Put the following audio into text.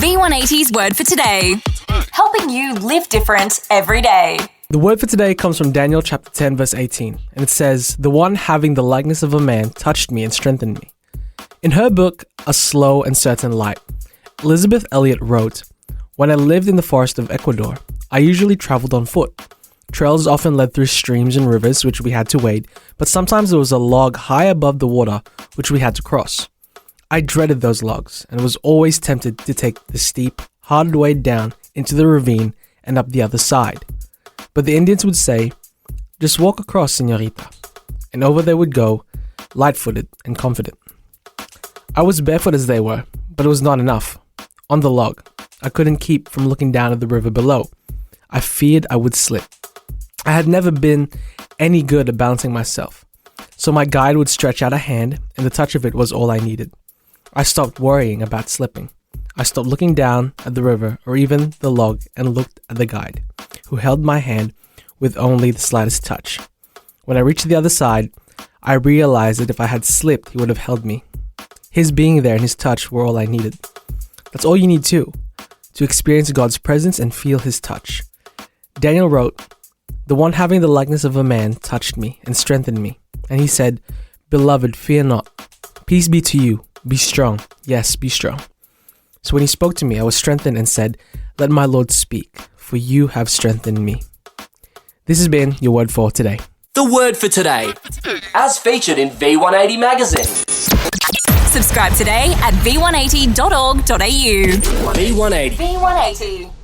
V180's Word for Today, helping you live different every day. The word for today comes from Daniel chapter 10 verse 18, and it says, "The one having the likeness of a man touched me and strengthened me." In her book, A Slow and Certain Light, Elizabeth Elliot wrote, "When I lived in the forest of Ecuador, I usually traveled on foot. Trails often led through streams and rivers which we had to wade, but sometimes there was a log high above the water which we had to cross. I dreaded those logs and was always tempted to take the steep, hard way down into the ravine and up the other side. But the Indians would say, 'Just walk across, señorita,' and over they would go, light-footed and confident. I was barefoot as they were, but it was not enough. On the log, I couldn't keep from looking down at the river below. I feared I would slip. I had never been any good at balancing myself, so my guide would stretch out a hand, and the touch of it was all I needed. I stopped worrying about slipping. I stopped looking down at the river or even the log and looked at the guide, who held my hand with only the slightest touch. When I reached the other side, I realized that if I had slipped, he would have held me. His being there and his touch were all I needed. That's all you need too, to experience God's presence and feel his touch." Daniel wrote, "The one having the likeness of a man touched me and strengthened me. And he said, 'Beloved, fear not. Peace be to you. Be strong. Yes, be strong.' So when he spoke to me, I was strengthened and said, 'Let my Lord speak, for you have strengthened me.'" This has been your word for today. The word for today, as featured in V180 magazine. Subscribe today at v180.org.au. V180. V180.